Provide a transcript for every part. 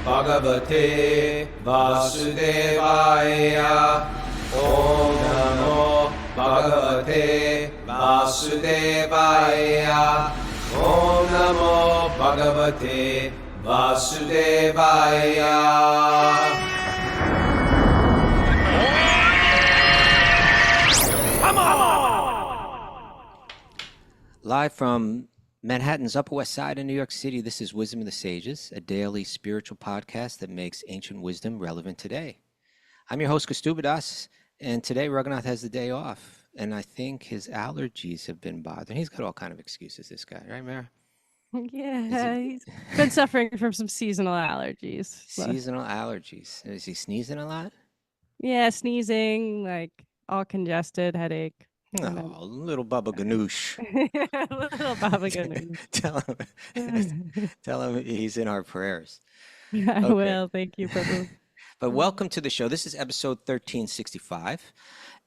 Bhagavate Vasudevaya. Om Namo Bhagavate Vasudevaya. Om Namo Bhagavate Vasudevaya. Live from Manhattan's Upper West Side in New York City, this is Wisdom of the Sages, a daily spiritual podcast that makes ancient wisdom relevant today. I'm your host, Kaustubha, and today Raghunath has the day off, and I think his allergies have been bothering. He's got all kind of excuses, this guy, right, Mara? Yeah, he's been suffering from some seasonal allergies. Seasonal allergies. Is he sneezing a lot? Yeah, sneezing, like all congested, headache. Oh, little Baba Ganoush. Little Baba Ganoush. Tell him he's in our prayers. I will. Thank you, Prabhu. But welcome to the show. This is episode 1365,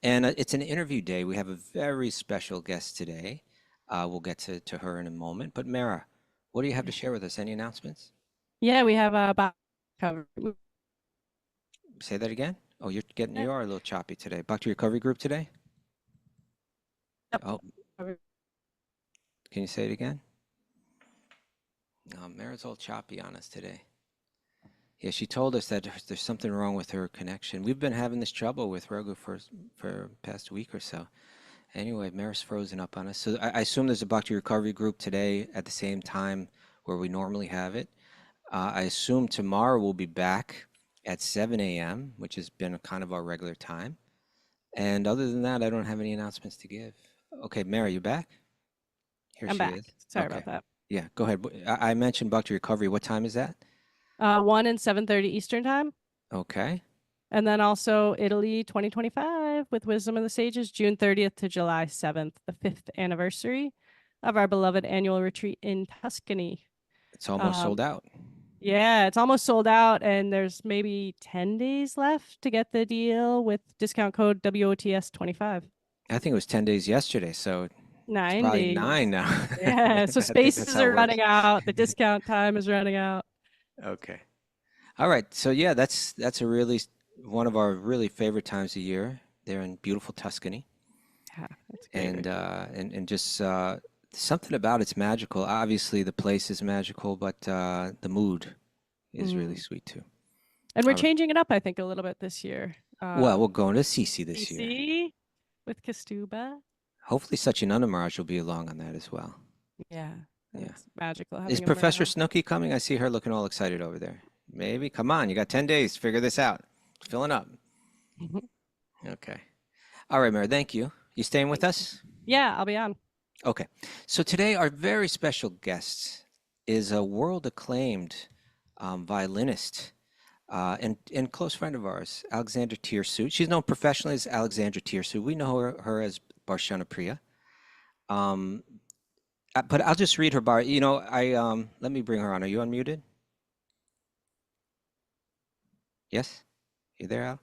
and it's an interview day. We have a very special guest today. We'll get to her in a moment. But Mara, what do you have to share with us? Any announcements? Yeah, we have a cover. Say that again? Oh, you are a little choppy today. Bhakti recovery group today? Oh, can you say it again? Mara's all choppy on us today. Yeah, she told us that there's something wrong with her connection. We've been having this trouble with Raghu for past week or so. Anyway, Mara's frozen up on us. So I assume there's a Bhakti recovery group today at the same time where we normally have it. I assume tomorrow we'll be back at 7 a.m., which has been kind of our regular time. And other than that, I don't have any announcements to give. Okay, Mary, you back? I'm back. Sorry about that. Yeah, go ahead. I mentioned Bhakti recovery. What time is that? 1 and 7:30 Eastern time. Okay. And then also Italy 2025 with Wisdom of the Sages, June 30th to July 7th, the 5th anniversary of our beloved annual retreat in Tuscany. It's almost sold out. Yeah, it's almost sold out, and there's maybe 10 days left to get the deal with discount code WOTS25. I think it was 10 days yesterday, so 9 it's probably days. 9 now. Yeah, so spaces are running out. The discount time is running out. Okay. All right. So yeah, that's one of our really favorite times of year. They're in beautiful Tuscany. Yeah, that's great. And just something about it's magical. Obviously, the place is magical, but the mood is really sweet too. And we're changing it up, I think, a little bit this year. Well, we're going to Sisi this year. Sisi with Kaustubha. Hopefully, Satyananda Maharaj will be along on that as well. Yeah, it's magical. Is Professor Snooki coming? I see her looking all excited over there. Maybe. Come on, you got 10 days to figure this out. It's filling up. Okay. All right, Mary, thank you. You staying with us? Yeah, I'll be on. Okay. So today our very special guest is a world-acclaimed violinist and close friend of ours, Alexandra Tirsu. She's known professionally as Alexandra Tirsu. We know her as Barshana Priya. But I'll just read her bio. You know, let me bring her on. Are you unmuted? Yes? You there, Al?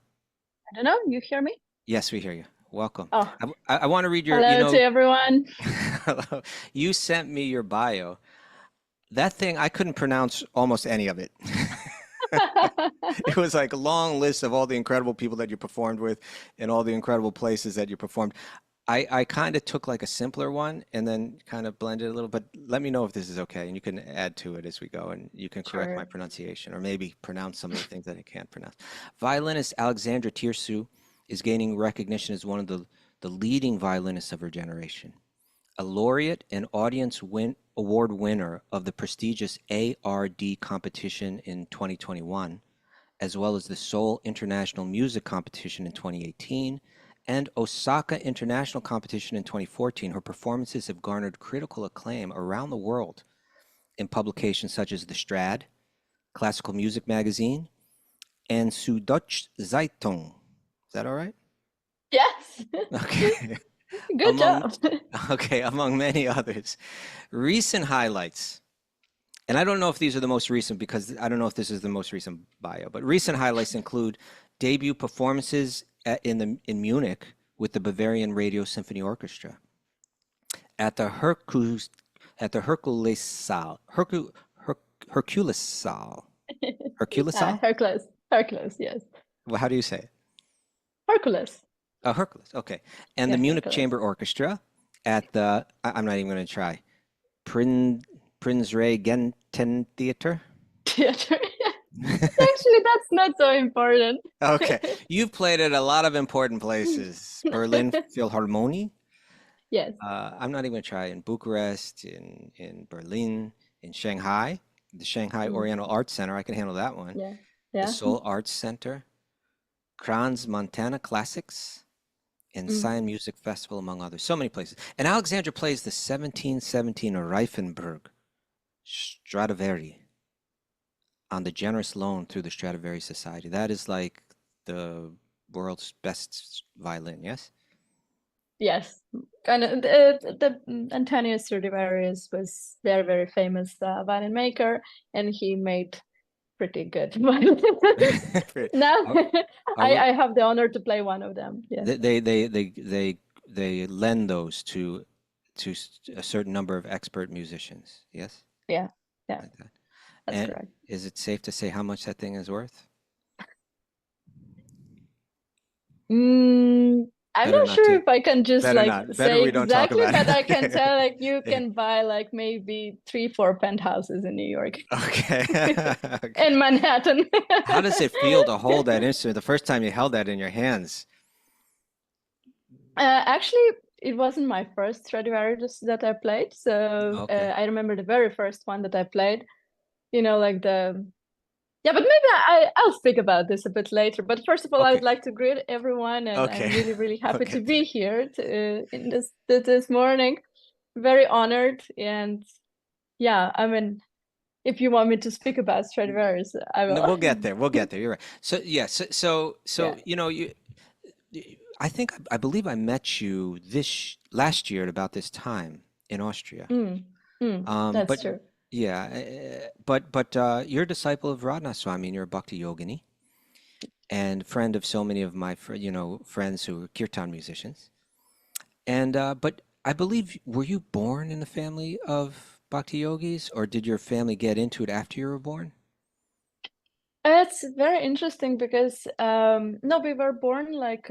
I don't know. You hear me? Yes, we hear you. Welcome. Oh. I want to read your... Hello to everyone. Hello. You sent me your bio. That thing, I couldn't pronounce almost any of it. It was like a long list of all the incredible people that you performed with and all the incredible places that you performed. I kind of took like a simpler one and then kind of blended a little, but let me know if this is okay, and you can add to it as we go, and you can correct my pronunciation or maybe pronounce some of the things that I can't pronounce. Violinist Alexandra Tirsu is gaining recognition as one of the leading violinists of her generation. A laureate and audience award winner of the prestigious ARD competition in 2021, as well as the Seoul International Music Competition in 2018, and Osaka International Competition in 2014, her performances have garnered critical acclaim around the world in publications such as The Strad, Classical Music Magazine, and Süddeutsche Zeitung. Is that all right? Yes. Okay. Good job. Okay, among many others. Recent highlights, and I don't know if these are the most recent because I don't know if this is the most recent bio, but recent highlights include debut performances in Munich with the Bavarian Radio Symphony Orchestra, at the Hercules Saal Hercules? Hercules, yes. Well, how do you say it? Hercules. Oh, Hercules. Okay. And the Yes, Munich Hercules. Chamber Orchestra at the, I'm not even going to try, Prinzregenten Theater. Theater. Actually, that's not so important. Okay. You've played at a lot of important places. Berlin Philharmonie. Yes. I'm not even going to try in Bucharest, in Berlin, in Shanghai, the Shanghai Oriental Arts Center. I can handle that one. Yeah. The Yeah. Seoul Arts Center, Kranz Montana Classics, and Siam Music Festival, among others. So many places. And Alexandra plays the 1717 Reifenberg Stradivari on the generous loan through the Stradivari Society. That is like the world's best violin, yes? Yes. Kind of the Antonio Stradivarius was very, very famous violin maker, and he made pretty good violins. Now I have the honor to play one of them. Yes. They lend those to a certain number of expert musicians, yes? Yeah. Yeah. Like that. That's And correct. is it safe to say how much that thing is worth? I'm Better not not sure to. if I can just Better like not. Better say we don't talk exactly, about but it. I can tell like you Yeah. can buy like maybe 3-4 penthouses in New York. Okay. Okay. In Manhattan. How does it feel to hold that instrument the first time you held that in your hands? Actually, it wasn't my first Stradivarius that I played. So Okay. I remember the very first one that I played, you know, like yeah, but maybe I'll speak about this a bit later. But first of all, I Okay. would like to greet everyone, and I'm Okay. really, really happy Okay. to be here in this morning. Very honored, and yeah, I mean, if you want me to speak about Stradivarius, I No, will. we'll get there. We'll get there. You're right. So yeah. So Yeah. you know I think I believe I met you last year at about this time in Austria. That's But true. yeah, but you're a disciple of Radha Swami, and you're a Bhakti-yogini and friend of so many of my friends who are kirtan musicians. And but I believe, were you born in a family of Bhakti yogis, or did your family get into it after you were born? It's very interesting because no, we were born like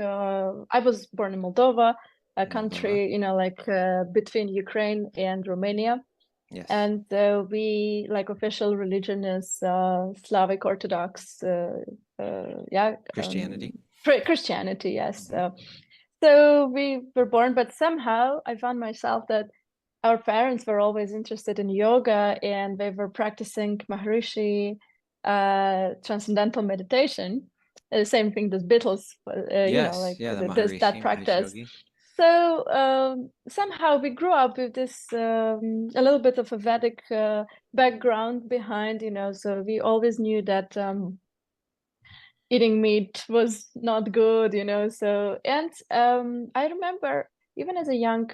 I was born in Moldova, a Moldova. country, you know, like between Ukraine and Romania. Yes. And we like official religion is Slavic Orthodox, yeah, Christianity. Christianity, yes. So we were born, but somehow I found myself that our parents were always interested in yoga, and they were practicing Maharishi transcendental meditation. The same thing as Beatles, you know, Yes, like yeah, the that Maharishi practice. yogi. So somehow we grew up with this a little bit of a Vedic background behind, you know. So we always knew that eating meat was not good, you know. So and I remember even as a young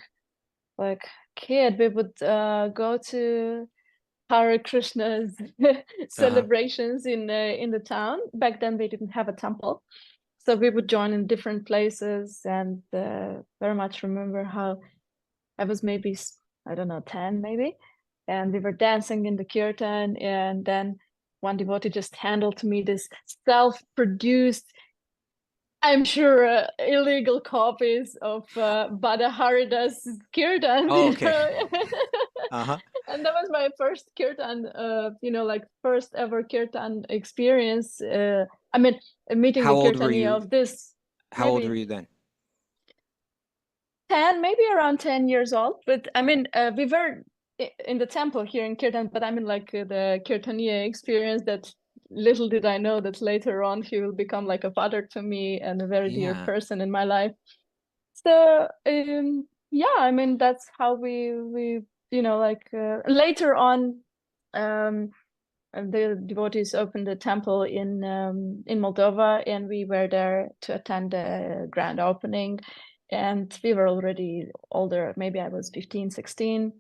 like kid, we would go to Hare Krishna's celebrations in the town. Back then, they didn't have a temple, so we would join in different places. And very much remember how I was maybe, I don't know, 10 maybe, and we were dancing in the kirtan, and then one devotee just handed to me this self-produced, I'm sure, illegal copies of Bada Haridas kirtan. Oh, You okay. know? Uh-huh. And that was my first kirtan, you know, like first ever kirtan experience. I mean, meeting How the old were kirtani you? of this, How old were maybe you then? 10, maybe around 10 years old. But I mean, we were in the temple here in Kirtan, but I mean, like the Kirtaniya experience that little did I know that later on he will become like a father to me and a very dear Yeah. person in my life. So yeah, I mean, that's how we you know, like later on, the devotees opened a temple in Moldova, and we were there to attend the grand opening. And we were already older, maybe I was 15, 16.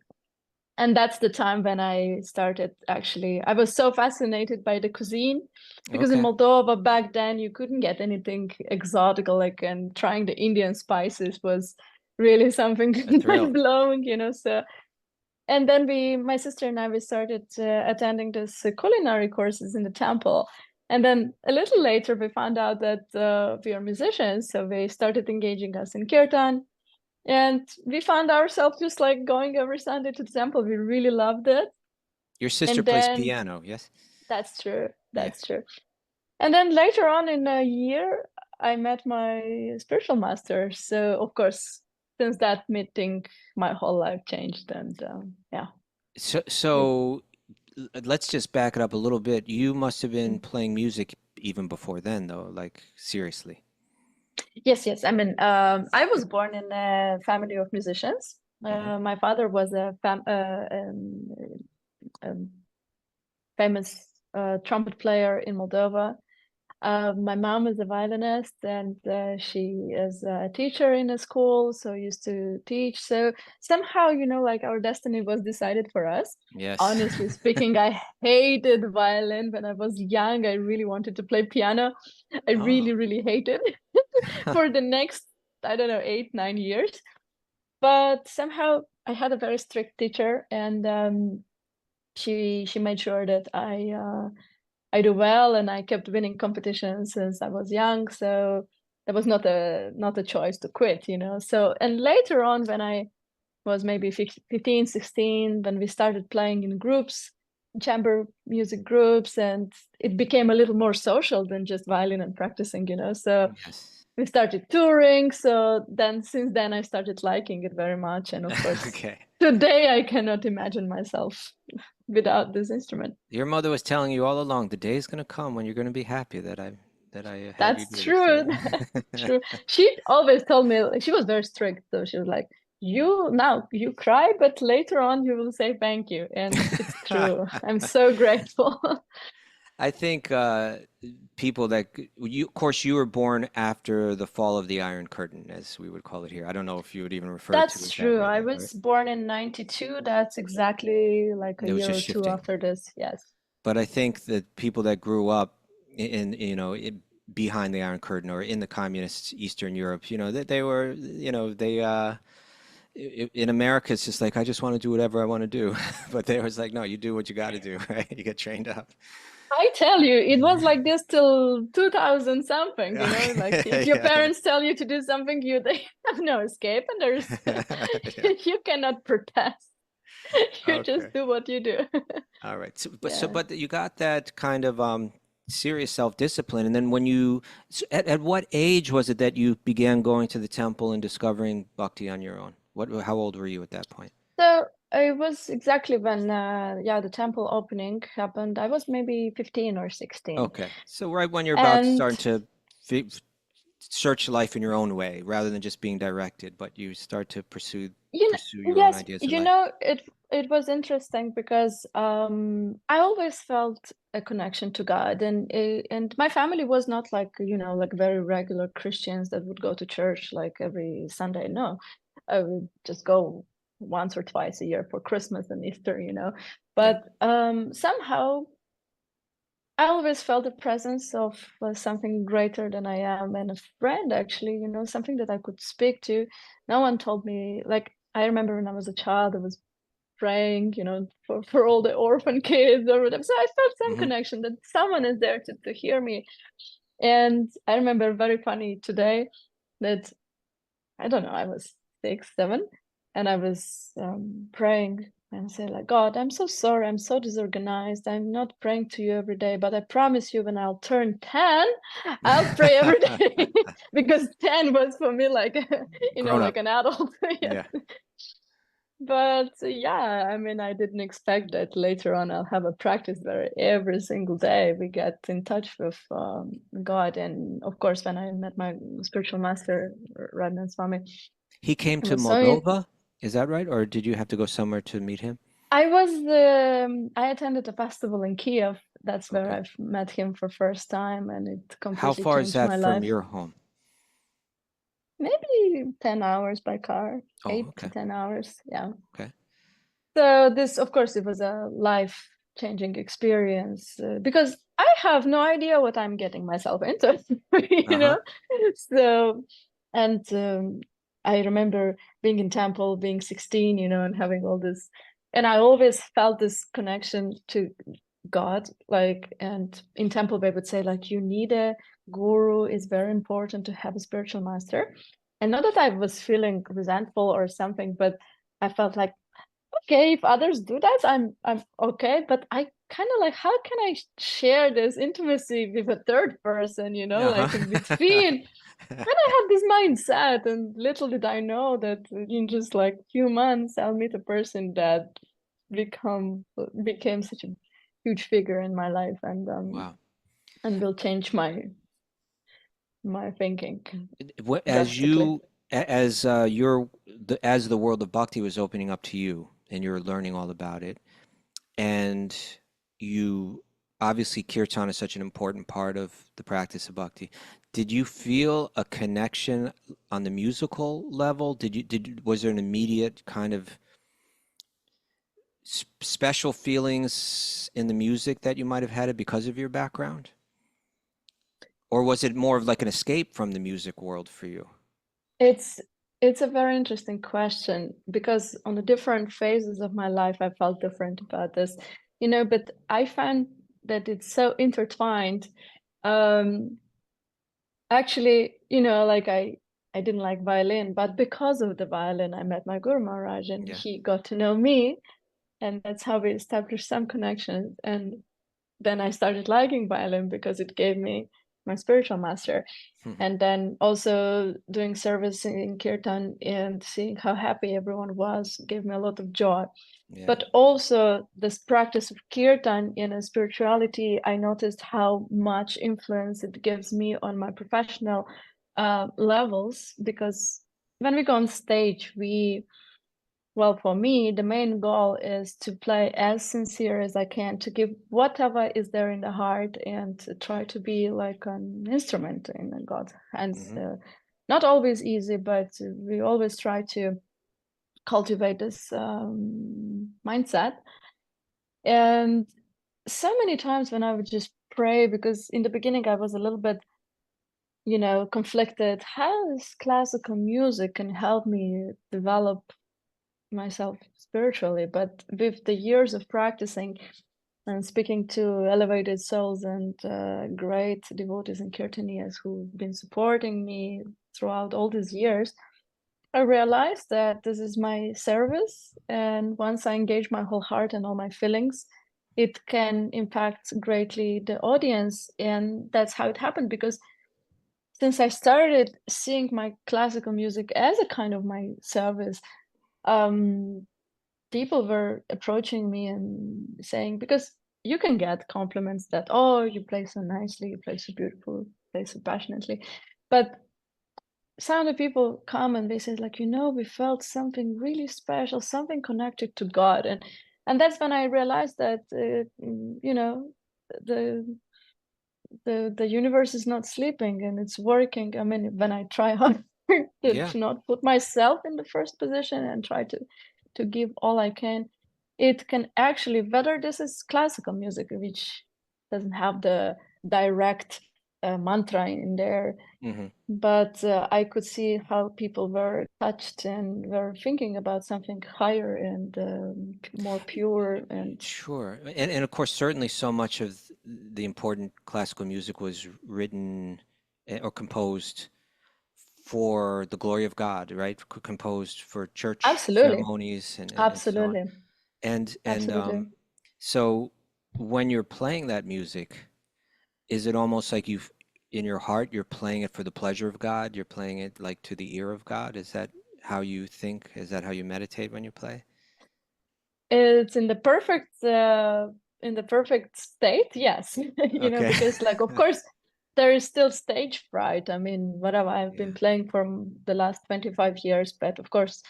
And that's the time when I started, actually. I was so fascinated by the cuisine, because in Okay. Moldova back then you couldn't get anything exotic, like, and trying the Indian spices was really something A thrill. mind blowing, you know. So And then my sister and I, we started attending this culinary courses in the temple. And then a little later, we found out that we are musicians. So we started engaging us in kirtan. And we found ourselves just like going every Sunday to the temple. We really loved it. Your sister And plays then piano, yes? that's true. Yeah. That's true. And then later on in a year, I met my spiritual master. So of course, since that meeting, my whole life changed. And yeah. So let's just back it up a little bit. You must have been Mm. playing music even before then, though, like seriously. Yes, yes. I mean, I was born in a family of musicians. Mhm. My father was a famous trumpet player in Moldova. My mom is a violinist, and she is a teacher in a school, so used to teach. So somehow, like our destiny was decided for us. Yes. Honestly speaking, I hated violin when I was young. I really wanted to play piano. I Oh. really, really hated for the next, I don't know, 8, 9 years. But somehow I had a very strict teacher, and she made sure that I do well, and I kept winning competitions since I was young. So that was not a choice to quit, So, and later on, when I was maybe 15, 16, when we started playing in groups, chamber music groups, and it became a little more social than just violin and practicing, So Yes. we started touring. So then, since then, I started liking it very much. And of course, Okay. today I cannot imagine myself without this instrument. Your mother was telling you all along, the day is going to come when you're going to be happy that I had you That's do this. true. So. That's true. She always told me, she was very strict, so she was like, you cry, but later on you will say thank you. And it's true. I'm so grateful. I think people that of course, you were born after the fall of the Iron Curtain, as we would call it here. I don't know if you would even refer to That's it that true. way, I though, right? was born in 92. That's exactly like a It was year just or two shifting. after this. Yes. But I think that people that grew up behind the Iron Curtain or in the communist Eastern Europe, that they were, in America, it's just like, I just want to do whatever I want to do. But they was like, no, you do what you got to do, right? You get trained up. I tell you, it was like this till 2000 something, like if your Yeah. parents tell you to do something, they have no escape, and Yeah. you cannot protest. You Okay. just do what you do. All right. Yeah. But you got that kind of serious self-discipline, and then at what age was it that you began going to the temple and discovering bhakti on your own? How old were you at that point? So it was exactly when the temple opening happened. I was maybe 15 or 16. Okay. So right when you're about And starting to fi search life in your own way, rather than just being directed, but you start to you know, pursue your own yes, ideas in life. it was interesting because I always felt a connection to God, and my family was not like, like very regular Christians that would go to church like every Sunday. No, I would just go once or twice a year for Christmas and Easter, Yeah. But somehow I always felt the presence of something greater than I am, and a friend, actually, something that I could speak to. No one told me, like, I remember when I was a child, I was praying, for all the orphan kids or whatever. So I felt some Hmm. connection that someone is there to hear me. And I remember very funny today that, I don't know, I was 6, 7, and I was praying and say like, God, I'm so sorry, I'm so disorganized. I'm not praying to you every day, but I promise you, when I'll turn 10, I'll pray every day. Because 10 was for me like, Grown like up. an adult. Yes. Yeah. But yeah, I mean, I didn't expect that later on I'll have a practice where every single day we get in touch with God. And of course, when I met my spiritual master, Radhan Swami, He came it to was so. Moldova, is that right? Or did you have to go somewhere to meet him? I attended a festival in Kiev. That's where Okay. I've met him for first time, and it How completely far is changed that my from life. your home? Maybe 10 hours by car, Oh, 8 to okay. 10 hours. Yeah. Okay. So this, of course, it was a life-changing experience because I have no idea what I'm getting myself into, Uh-huh. So, and I remember being in temple, being 16, and having all this and I always felt this connection to God, like, and in temple they would say like, you need a guru, it's very important to have a spiritual master. And not that I was feeling resentful or something, but I felt like, okay, if others do that, I'm okay. But I kind of like, how can I share this intimacy with a third person, you know, like in between? And I had this mindset, and little did I know that in just like few months, I'll meet a person that became such a huge figure in my life, and Wow. and will change my thinking As drastically. as the world of bhakti was opening up to you and you're learning all about it, and you obviously kirtan is such an important part of the practice of bhakti. Did you feel a connection on the musical level? Was there an immediate kind of special feelings in the music that you might have had it because of your background? Or was it more of like an escape from the music world for you? It's a very interesting question, because on the different phases of my life, I felt different about this, you know, but I find that it's so intertwined. Actually, you know, like I didn't like violin, but because of the violin, I met my Guru Maharaj, and Yeah. he got to know me, and that's how we established some connections. And then I started liking violin because it gave me my spiritual master. And then also doing service in kirtan and seeing how happy everyone was gave me a lot of joy. Yeah. But also this practice of kirtan in a spirituality, I noticed how much influence it gives me on my professional levels, because when we go on stage, well, for me, the main goal is to play as sincere as I can, to give whatever is there in the heart, and to try to be like an instrument in God's hands. Not always easy, but we always try to cultivate this mindset. And so many times when I would just pray, because in the beginning I was a little bit, you know, conflicted. How is classical music can help me develop myself spiritually? But with the years of practicing and speaking to elevated souls and great devotees and kirtanias who've been supporting me throughout all these years, I realized that this is my service, and once I engage my whole heart and all my feelings, it can impact greatly the audience. And that's how it happened, because since I started seeing my classical music as a kind of my service, people were approaching me and saying, because you can get compliments that, oh, you play so nicely, you play so beautiful, you play so passionately. But some of the people come and they say, like, you know, we felt something really special, something connected to God. And that's when I realized that, you know, the the universe is not sleeping and it's working. I mean, when I try hard Yeah. to not put myself in the first position and try to give all I can, it can actually, whether this is classical music, which doesn't have the direct mantra in there, but I could see how people were touched and were thinking about something higher and more pure. And Sure. And of course, certainly so much of the important classical music was written or composed for the glory of God, right? Composed for church absolutely, ceremonies and so on. absolutely, And absolutely. so when you're playing that music, is it almost like in your heart, you're playing it for the pleasure of God? You're playing it like to the ear of God? Is that how you think? Is that how you meditate when you play? It's in the perfect state, yes. You know, Okay. because like, of course, there is still stage fright. I mean, whatever, I've Yeah. been playing for the last 25 years, but of course,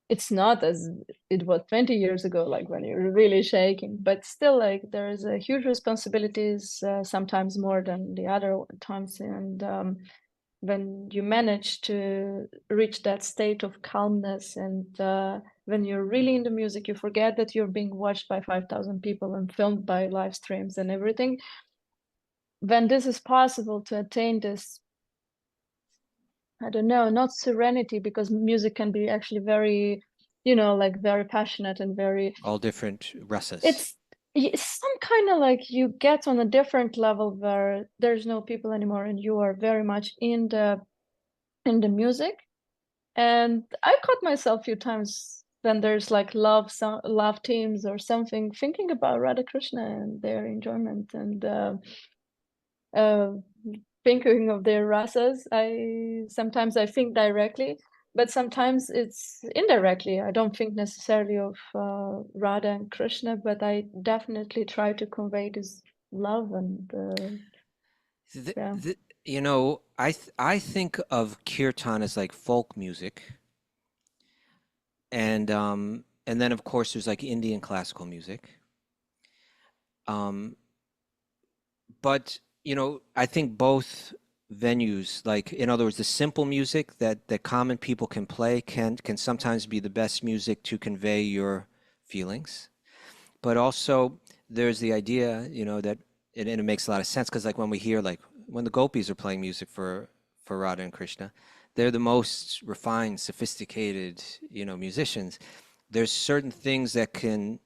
it's not as it was 20 years ago, like when you're really shaking. But still, like, there is a huge responsibilities, sometimes more than the other times. And when you manage to reach that state of calmness, and when you're really in the music, you forget that you're being watched by 5,000 people and filmed by live streams and everything. When this is possible to attain this, I don't know, not serenity, because music can be actually very like very passionate and very, All different rasas. it's some kind of like you get on a different level where there's no people anymore and you are very much in the music. And I caught myself a few times when there's like love teams or something, thinking about Radha Krishna and their enjoyment, and uh, thinking of their rasas. Sometimes I think directly, but sometimes it's indirectly. I don't think necessarily of Radha and Krishna, but I definitely try to convey this love and yeah. I think of kirtan as like folk music, and then of course there's like Indian classical music. But I think both venues, like in other words, the simple music that common people can play can sometimes be the best music to convey your feelings. But also there's the idea, that and it makes a lot of sense because like when we hear like when the gopis are playing music for Radha and Krishna, they're the most refined, sophisticated, musicians. There's certain things that can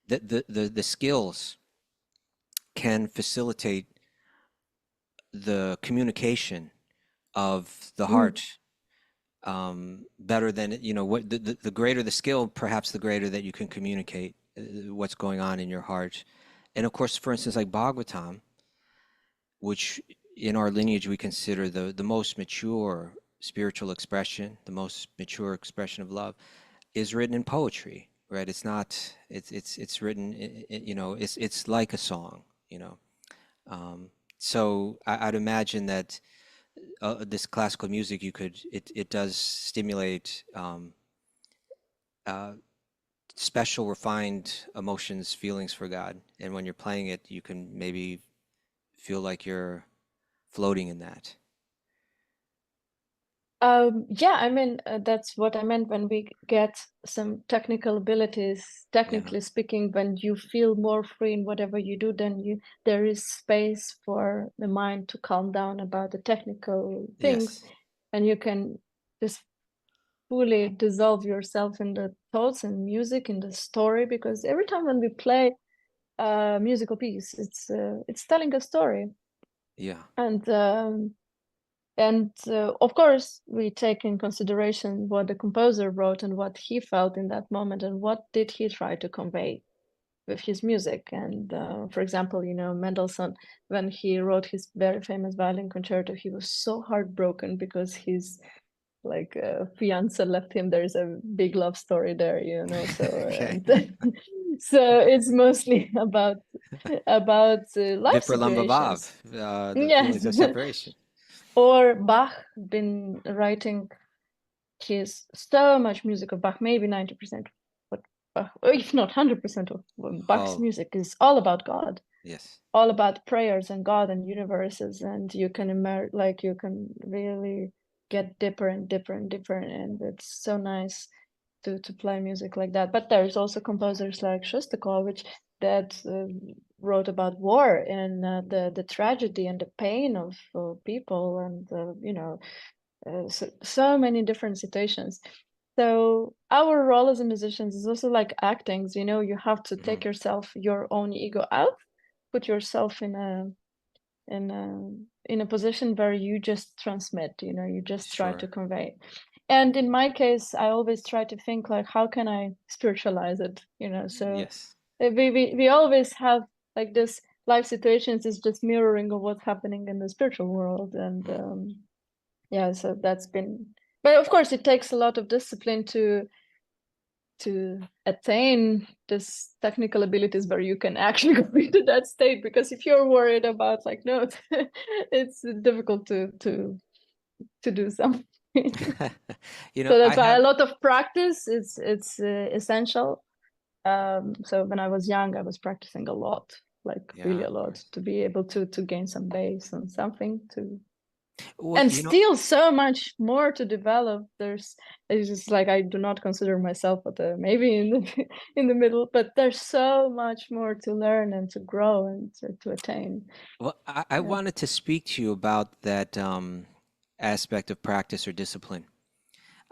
the skills can facilitate the communication of the heart better than what the greater the skill, perhaps the greater that you can communicate what's going on in your heart. And of course, for instance, like Bhagavatam, which in our lineage we consider the most mature spiritual expression, the most mature expression of love, is written in poetry, right? It's not. It's written. It's like a song. So I'd imagine that this classical music, it does stimulate special refined emotions, feelings for God. And when you're playing it, you can maybe feel like you're floating in that. Yeah, I mean, that's what I meant when we get some technical abilities, Yeah. technically speaking, when you feel more free in whatever you do, then there is space for the mind to calm down about the technical things, Yes. and you can just fully dissolve yourself in the thoughts and music, in the story, because every time when we play a musical piece, it's telling a story. Yeah. And of course, we take in consideration what the composer wrote and what he felt in that moment and what did he try to convey with his music. And for example, Mendelssohn, when he wrote his very famous violin concerto, he was so heartbroken because his fiance left him. There's a big love story there, So Okay. so it's mostly about life Vipralambha situations. the Yes. feelings of separation. Or Bach been writing his so much music of Bach, maybe 90%, but Bach, or if not 100% of Bach's Oh, music is all about God, yes. all about prayers and God and universes, and you can you can really get deeper and deeper and deeper, and it's so nice to play music like that. But there's also composers like Shostakovich that wrote about war and the tragedy and the pain of people, and so many different situations. So our role as a musicians is also like acting. You have to take your own ego out, put yourself in a position where you just transmit. You just try to Sure. convey. And in my case, I always try to think like, how can I spiritualize it? So Yes. we always have like this life situations is just mirroring of what's happening in the spiritual world, and yeah, so that's been, but of course it takes a lot of discipline to attain this technical abilities where you can actually go into that state, because if you're worried about like notes, it's difficult to do something. So I that's why a have, lot of practice is essential. So when I was young, I was practicing a lot, like yeah, really a of lot, course. to be able to gain some base on something, to Well, and still so much more to develop. It's just like, I do not consider myself at the maybe in the in the middle, but there's so much more to learn and to grow and to attain. I Yeah. wanted to speak to you about that aspect of practice or discipline.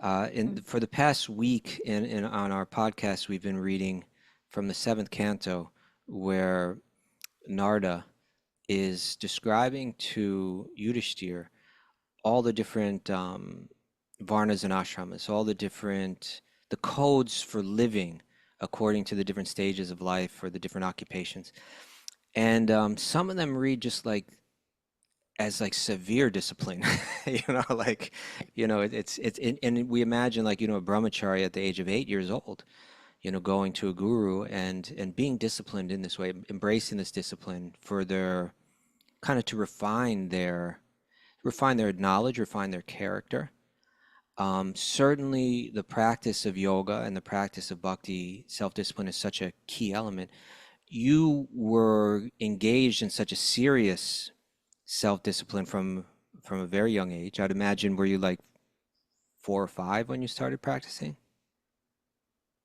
For the past week on our podcast, we've been reading from the seventh canto, where Narda is describing to Yudhishthir all the different varnas and ashramas, all the codes for living according to the different stages of life or the different occupations. And some of them read just like as like severe discipline, and we imagine like, a brahmachari at the age of 8 years old, going to a guru and being disciplined in this way, embracing this discipline for their kind of to refine their knowledge, refine their character. Certainly the practice of yoga and the practice of bhakti, self-discipline, is such a key element. You were engaged in such a serious self-discipline from a very young age. I'd imagine, were you like 4 or 5 when you started practicing?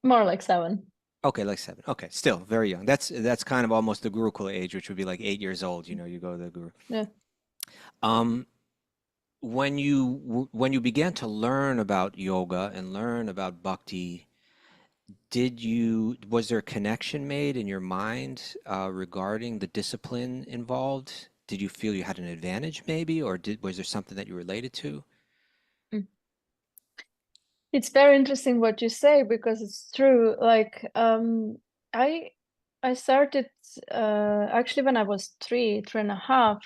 More like 7. Okay, like 7. Okay, still very young. That's kind of almost the Gurukula age, which would be like 8 years old. You go to the guru. Yeah. When you began to learn about yoga and learn about bhakti, was there a connection made in your mind regarding the discipline involved? Did you feel you had an advantage maybe, or was there something that you related to? It's very interesting what you say, because it's true. Like I started actually when I was 3.5.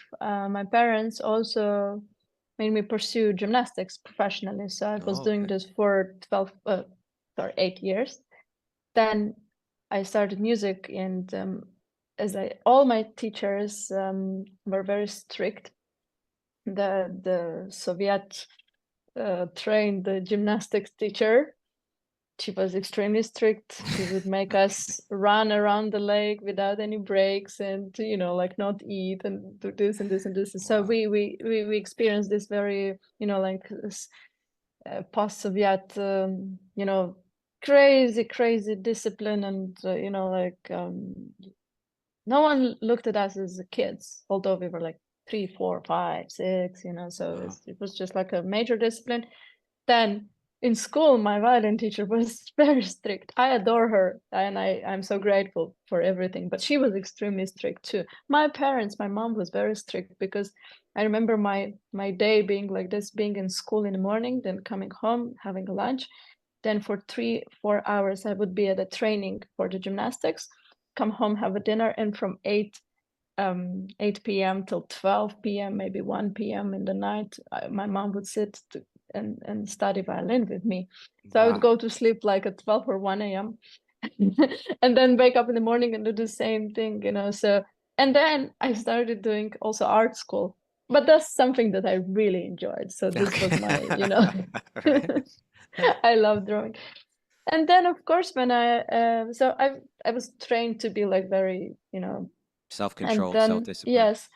My parents also made me pursue gymnastics professionally. So I was doing this for 8 years. Then I started music, and all my teachers were very strict. The Soviet trained the gymnastics teacher. She was extremely strict. She would make us run around the lake without any breaks, and like not eat and do this and this and this. So Wow. we experienced this very post-Soviet crazy discipline, and no one looked at us as kids, although we were like 3, 4, 5, 6, so Wow. it was just like a major discipline. Then in school, my violin teacher was very strict. I adore her, and I'm so grateful for everything, but she was extremely strict too. My mom was very strict, because I remember my day being like this, being in school in the morning, then coming home, having lunch. Then for 3-4 hours, I would be at a training for the gymnastics, come home, have a dinner, and from 8 p.m. till 12 p.m., maybe 1 p.m. in the night, my mom would sit and study violin with me. So I would go to sleep like at 12 or 1 a.m. and then wake up in the morning and do the same thing, So, and then I started doing also art school, but that's something that I really enjoyed. So this was my, Right. I love drawing. And then of course when I was trained to be like very, and Self-control, then self-discipline. yes,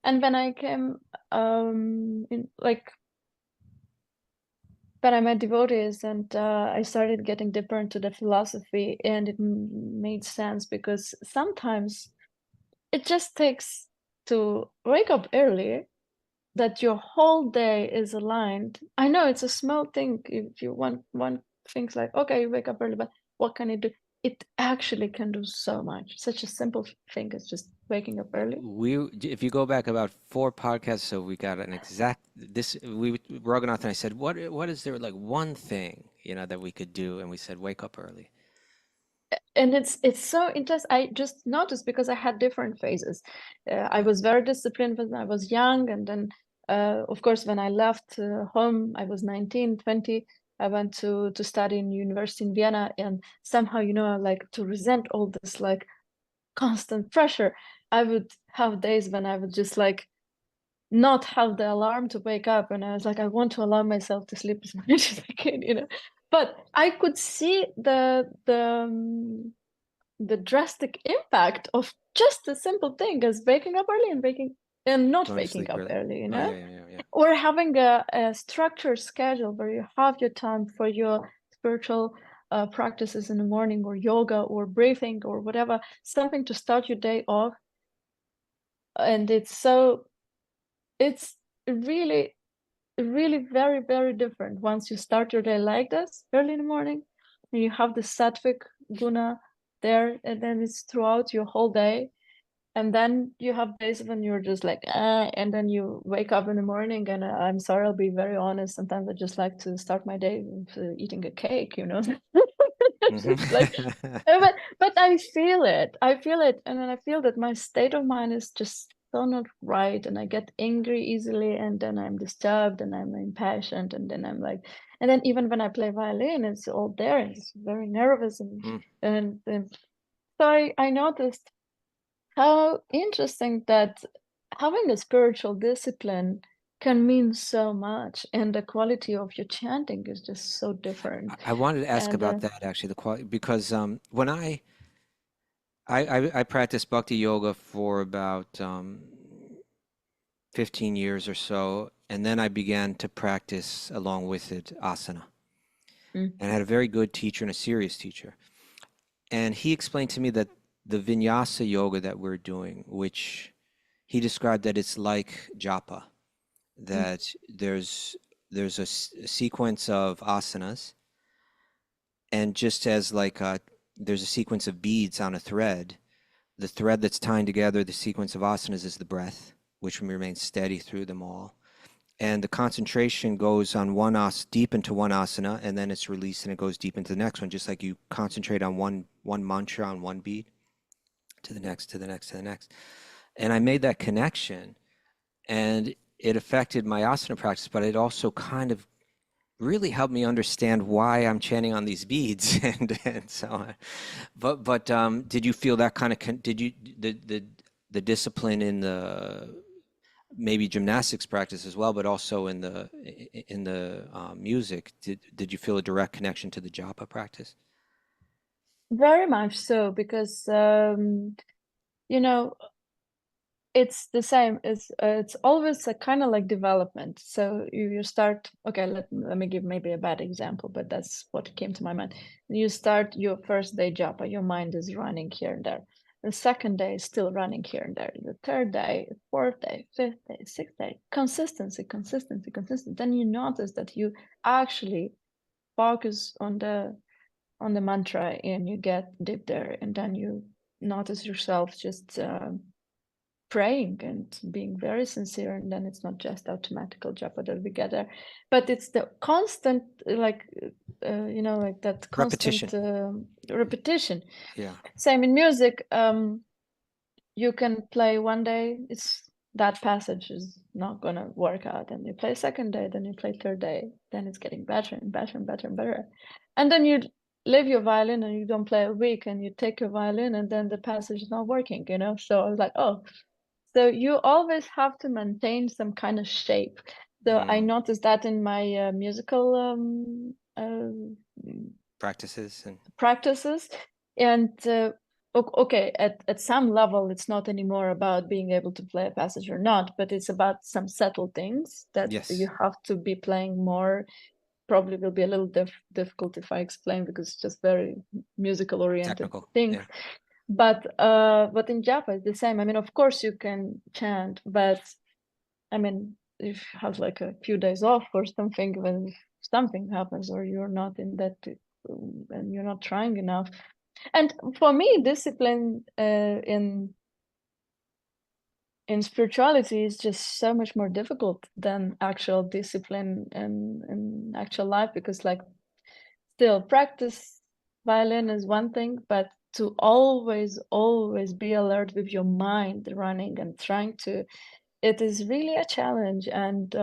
and when I came in like when I met devotees, and I started getting deeper into the philosophy, and it made sense, because sometimes it just takes to wake up early, that your whole day is aligned. I know it's a small thing. If you want things like, okay, you wake up early, but what can it do? It actually can do so much. Such a simple thing as just waking up early. If you go back about 4 podcasts, so we got an exact Raghunath and I said, what is there like one thing, that we could do? And we said, wake up early. And it's so interesting. I just noticed, because I had different phases. I was very disciplined when I was young, and then of course when I left home, I was 19, 20. I went to study in university in Vienna, and somehow, like to resent all this like constant pressure, I would have days when I would just like not have the alarm to wake up, and I was like, I want to allow myself to sleep as much as I can. But I could see the drastic impact of just a simple thing as waking up early and not Going to waking sleep up early, Oh, yeah. or having a structured schedule where you have your time for your spiritual practices in the morning, or yoga, or breathing, or whatever, something to start your day off. And it's really really very, very different once you start your day like this, early in the morning, and you have the sattvic guna there, and then it's throughout your whole day. And then you have days when you're just like, and then you wake up in the morning, and I'm sorry, I'll be very honest. Sometimes I just like to start my day with eating a cake, you know. Just like, but I feel it. And then I feel that my state of mind is just so not right, and I get angry easily, and then I'm disturbed, and I'm impatient, and then I'm like, and then even when I play violin, it's all there, and it's very nervous, and so I noticed how interesting that having a spiritual discipline can mean so much, and the quality of your chanting is just so different. I wanted to ask And about that actually, the quality, because when I practiced bhakti yoga for about 15 years or so, and then I began to practice along with it asana. Mm. And I had a very good teacher and a serious teacher. And he explained to me that the vinyasa yoga that we're doing, which he described that it's like japa, that there's a sequence of asanas, and just as like there's a sequence of beads on a thread, the thread that's tying together the sequence of asanas is the breath, which remains steady through them all. And the concentration goes on deep into one asana, and then it's released and it goes deep into the next one, just like you concentrate on one mantra on one beat to the next, to the next, to the next. And I made that connection, and it affected my asana practice, but it also kind of really helped me understand why I'm chanting on these beads and so on. But did you feel that kind of did you the discipline in the maybe gymnastics practice as well, but also in the music, did you feel a direct connection to the japa practice? very much so, because you know, it's the same. It's always a kind of like development. So you start. Okay, let me give maybe a bad example, but that's what came to my mind. You start your first day japa, your mind is running here and there. The second day is still running here and there. The third day, fourth day, fifth day, sixth day, consistency, consistency, consistency. Then you notice that you actually focus on the mantra, and you get deep there, and then you notice yourself just praying and being very sincere, and then it's not just automatical japa that we get there, but it's the constant like like that constant repetition. Yeah. Same in music. You can play one day, it's that passage is not gonna work out, and you play second day, then you play third day, then it's getting better and better and better and better, and then you leave your violin and you don't play a week, and you take your violin, and then the passage is not working, so I was like, oh, so you always have to maintain some kind of shape. So I noticed that in my musical Practices and practices. And okay, at some level, it's not anymore about being able to play a passage or not, but it's about some subtle things that yes, you have to be playing more. Probably will be a little difficult if I explain, because it's just very musical oriented technical. things. Yeah. But in Japa it's the same. I mean, of course you can chant, but I mean, if you have like a few days off or something, when something happens, or you're not in that, and you're not trying enough. And for me, discipline in spirituality is just so much more difficult than actual discipline in actual life, because like still practice violin is one thing, but to always be alert with your mind running and trying to, it is really a challenge. And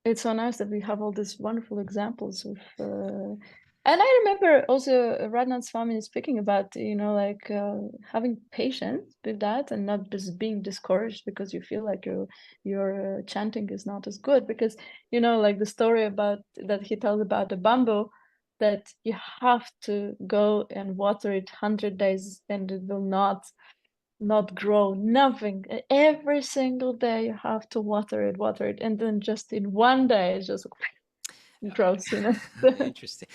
it's so nice that we have all these wonderful examples of and I remember also Radhanath Swami speaking about having patience with that, and not just being discouraged because you feel like your chanting is not as good, because like the story about that he tells about the bamboo, that you have to go and water it 100 days and it will not grow, nothing. Every single day you have to water it, and then just in one day it just grows. Interesting.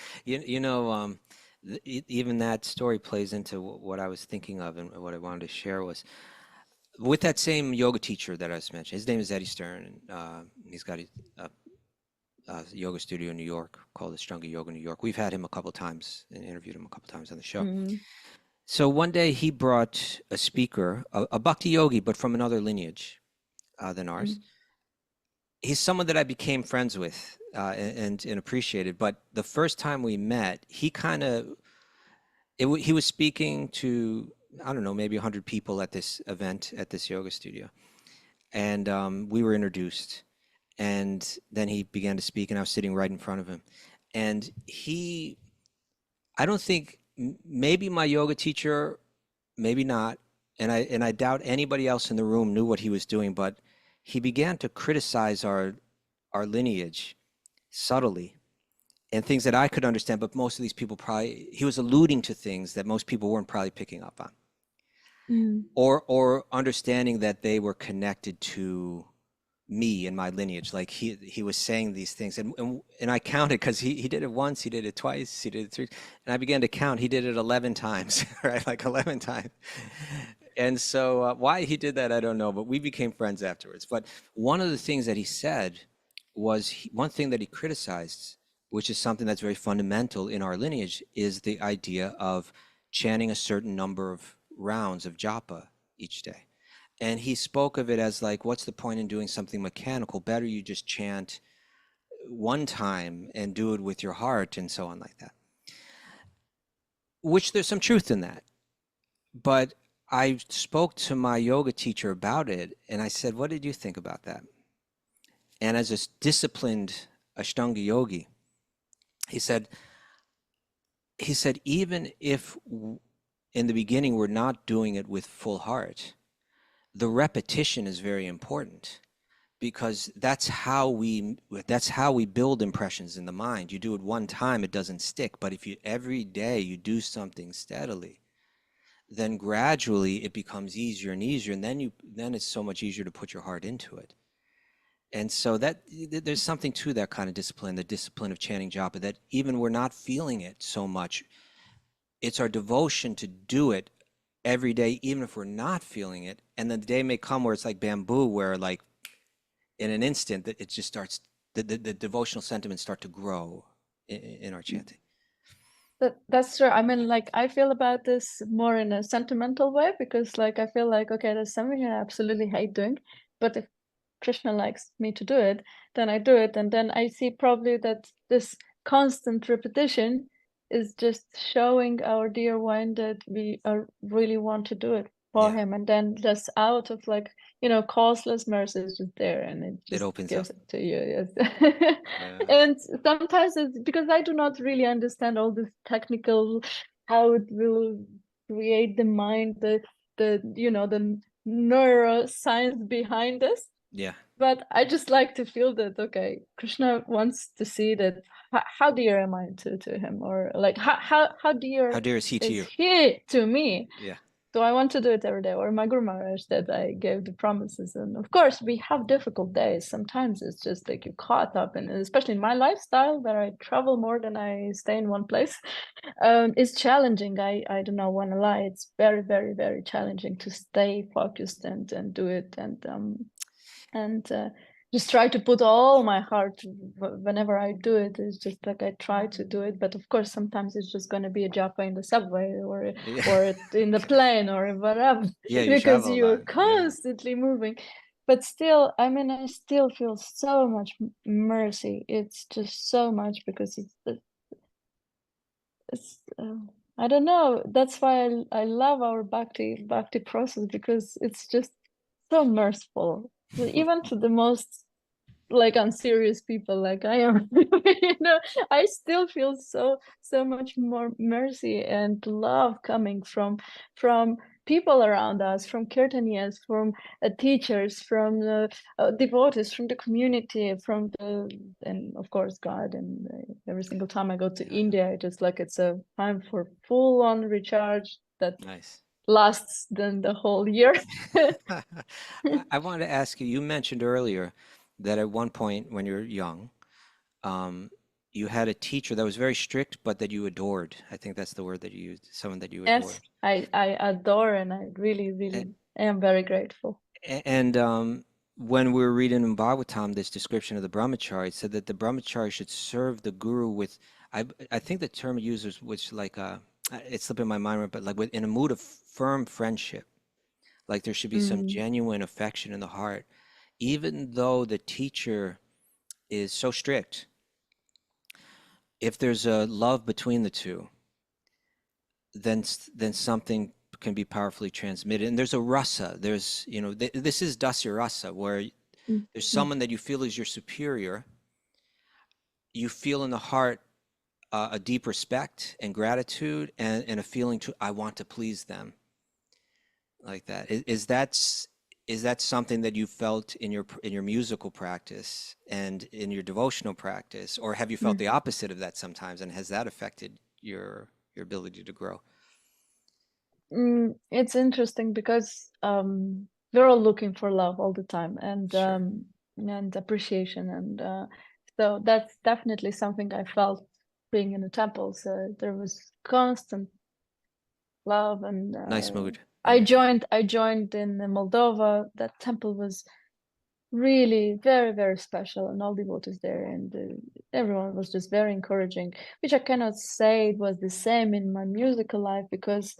Even that story plays into what I was thinking of, and what I wanted to share was with that same yoga teacher that I just mentioned. His name is Eddie Stern. He's got a yoga studio in New York called Ashtanga Yoga New York. We've had him a couple times and interviewed him a couple times on the show. Mm, So one day he brought a speaker, a bhakti yogi, but from another lineage than ours. mm, He's someone that I became friends with and appreciated. But the first time we met, he kind of he was speaking to, I don't know, maybe 100 people at this event at this yoga studio, and we were introduced. And then he began to speak, and I was sitting right in front of him. And I don't think, maybe my yoga teacher, maybe not, and I doubt anybody else in the room knew what he was doing, but he began to criticize our lineage subtly, and things that I could understand, but most of these people probably, he was alluding to things that most people weren't probably picking up on, mm, or understanding that they were connected to me and my lineage. Like he was saying these things, and I counted, because he did it once, he did it twice, he did it three, and I began to count. He did it 11 times, right? Like 11 times. And so why he did that, I don't know, but we became friends afterwards. But one of the things that he said was, one thing that he criticized, which is something that's very fundamental in our lineage, is the idea of chanting a certain number of rounds of japa each day. And he spoke of it as like, what's the point in doing something mechanical? Better you just chant one time and do it with your heart, and so on, like that. Which there's some truth in that. But I spoke to my yoga teacher about it, and I said, what did you think about that? And as a disciplined Ashtanga yogi, he said, even if in the beginning we're not doing it with full heart, the repetition is very important, because that's how we build impressions in the mind. You do it one time, it doesn't stick. But if you every day you do something steadily, then gradually it becomes easier and easier, and then it's so much easier to put your heart into it. And so that there's something to that kind of discipline, the discipline of chanting japa, that even we're not feeling it so much, it's our devotion to do it every day, even if we're not feeling it. And then the day may come where it's like bamboo, where like in an instant that it just starts, the devotional sentiments start to grow in our chanting. That's true. I mean, like, I feel about this more in a sentimental way, because like I feel like, okay, there's something I absolutely hate doing, but if Krishna likes me to do it, then I do it. And then I see probably that this constant repetition is just showing our dear one that we really want to do it for Yeah, him. And then just out of like, causeless mercy is just there, and it it just opens gives up. it to you. Yes. Yeah. And sometimes it's because I do not really understand all this technical, how it will create the mind, the the neuroscience behind this. Yeah. But I just like to feel that, okay, Krishna wants to see that how dear am I to him, or like how dear How dear is he to is you? he to me. Yeah. So I want to do it every day, or my Guru Maharaj that I gave the promises. And of course, we have difficult days. Sometimes it's just like you're caught up, and especially in my lifestyle where I travel more than I stay in one place, it's challenging. I do not want to lie. It's very, very, very challenging to stay focused and do it, and just try to put all my heart whenever I do it. It's just like I try to do it, but of course sometimes it's just going to be a japa in the subway, or Yeah. in the plane, or whatever. Yeah, you Because travel a you're lot. Yeah. constantly moving. But still, I mean, I still feel so much mercy. It's just so much, because it's I don't know. That's why I love our bhakti process, because it's just so merciful, even to the most like unserious people like I am. I still feel so much more mercy and love coming from people around us, from kirtaniyas, from teachers, from devotees, from the community, and of course God. And every single time I go to Yeah. India, I just like, it's a time for full-on recharge that Nice. lasts then the whole year. I wanted to ask you, you mentioned earlier that at one point when you were young, you had a teacher that was very strict, but that you adored. I think that's the word that you used, someone that you Yes, adored. I adore, and I really, And, really I am very grateful. And when we were reading in Bhagavatam this description of the brahmachari, it said that the brahmachari should serve the guru with, I think the term used was like it's slipping my mind, but like in a mood of firm friendship, like there should be some Mm, genuine affection in the heart, even though the teacher is so strict. If there's a love between the two, then something can be powerfully transmitted. And there's a rasa. There's, this is dasya rasa, where mm, there's mm, someone that you feel is your superior. You feel in the heart a deep respect and gratitude, and a feeling to I want to please them, like that. Is that something that you felt in your musical practice and in your devotional practice, or have you felt mm. the opposite of that sometimes, and has that affected your ability to grow? It's interesting because we're all looking for love all the time Sure. and appreciation, and so that's definitely something I felt being in the temple. So there was constant love, and Nice mood in I your temple. joined in Moldova. That temple was really very, very special, and all devotees there, and everyone was just very encouraging, which I cannot say it was the same in my musical life, because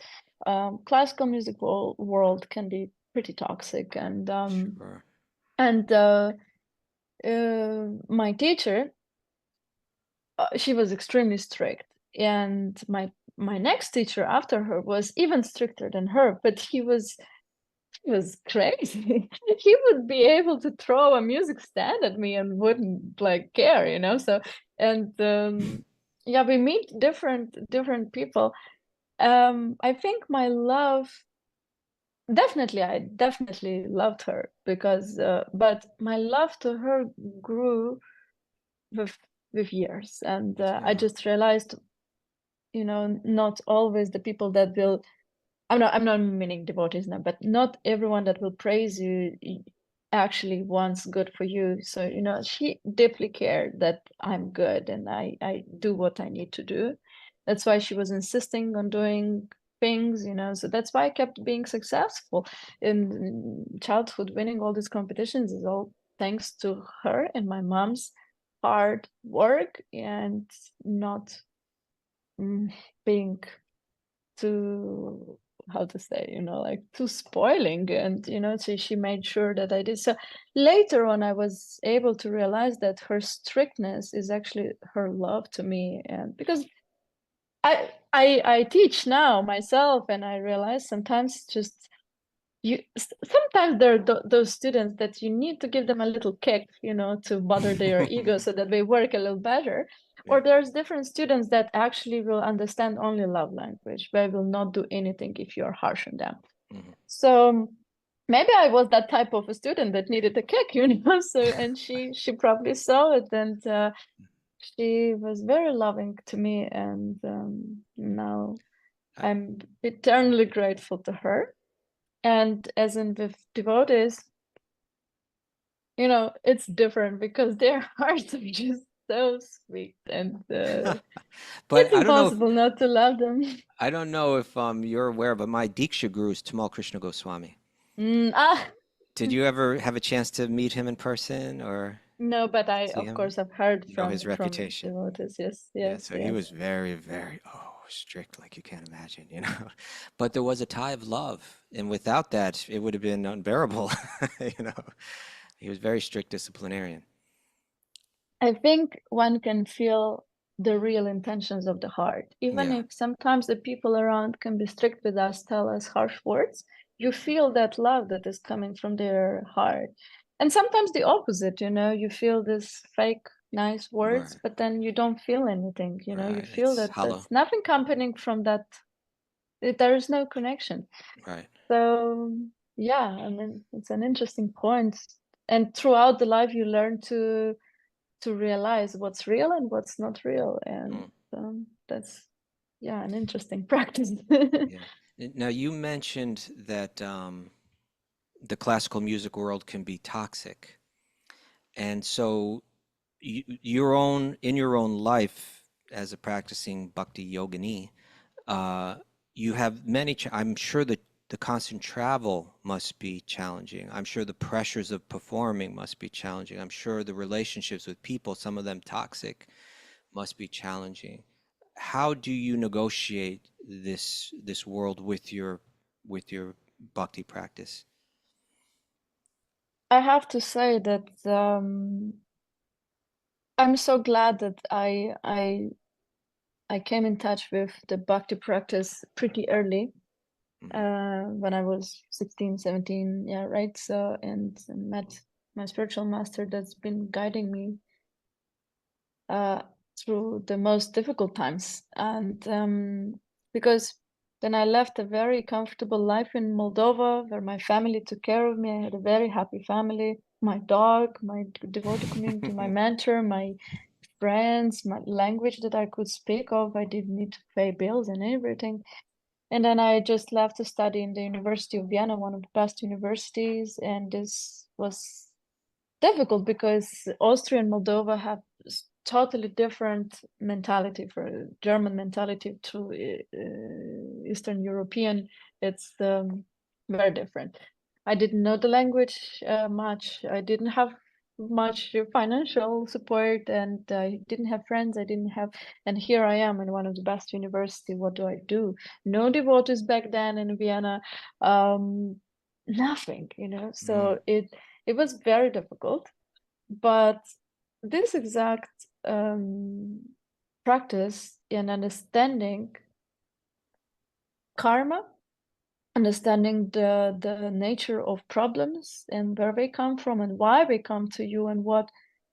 classical music world can be pretty toxic, Sure. and my teacher, she was extremely strict, and my next teacher after her was even stricter than her, but he was crazy. He would be able to throw a music stand at me and wouldn't like care, So, and yeah, we meet different people. I think my love, I definitely loved her, because but my love to her grew with years, and I Yeah. just realized, not always the people that will, I'm not meaning devotees now, but not everyone that will praise you actually wants good for you. So, she deeply cared that I'm good and I do what I need to do. That's why she was insisting on doing things, so that's why I kept being successful in childhood. Winning all these competitions is all thanks to her and my mom's hard work, and not being too, how to say, like too spoiling, and so she made sure that I did. So later on I was able to realize that her strictness is actually her love to me, and because I teach now myself, and I realize sometimes just sometimes there are those students that you need to give them a little kick, to bother their ego so that they work a little better. Yeah. Or there's different students that actually will understand only love language, but will not do anything if you're harsh on them. Mhm. So maybe I was that type of a student that needed a kick, So, and she probably saw it, and she was very loving to me, and now I, I'm eternally grateful to her. And as in with devotees, it's different, because their hearts are just so sweet, and but it's impossible not to love them. I don't know if you're aware, but my Diksha guru is Tamal Krishna Goswami. Mm, ah, Did you ever have a chance to meet him in person or no, but I, see of him? course, have heard You know from his reputation. devotees. Yes, Yeah, yes, so he yes. was very, very, strict, like you can't imagine, But there was a tie of love, and without that, it would have been unbearable, you know. He was very strict disciplinarian. I think one can feel the real intentions of the heart. Even Yeah, if sometimes the people around can be strict with us, tell us harsh words, you feel that love that is coming from their heart. And sometimes the opposite, you feel this fake nice words, right, but then you don't feel anything, you right. feel It's that hollow. that's nothing happening from that, there is no connection. Right. So yeah, I mean, it's an interesting point. And throughout the life you learn to realize what's real and what's not real, and Mm, that's, yeah, an interesting practice. yeah. Now you mentioned that the classical music world can be toxic, and so in your own life as a practicing Bhakti-yogini, uh, you have many. I'm sure that the constant travel must be challenging. I'm sure the pressures of performing must be challenging. I'm sure the relationships with people, some of them toxic, must be challenging. How do you negotiate this world with your bhakti practice? I have to say that I'm so glad that I came in touch with the bhakti practice pretty early, when I was 16, 17, yeah, right. So, and met my spiritual master that's been guiding me through the most difficult times. And because then I left a very comfortable life in Moldova where my family took care of me. I had a very happy family, my dog, my devotee community, my mentor, my friends, my language that I could speak of. I didn't need to pay bills and everything. And then I just left to study in the University of Vienna, one of the best universities. And this was difficult because Austria and Moldova have totally different mentality. For German mentality to Eastern European, it's very different. I didn't know the language much. I didn't have much financial support, and I didn't have friends. I didn't have, and here I am in one of the best university. What do I do? No devotees back then in Vienna. Nothing, you know. So it was very difficult. But this exact practice and understanding karma, understanding the nature of problems and where they come from and why they come to you, and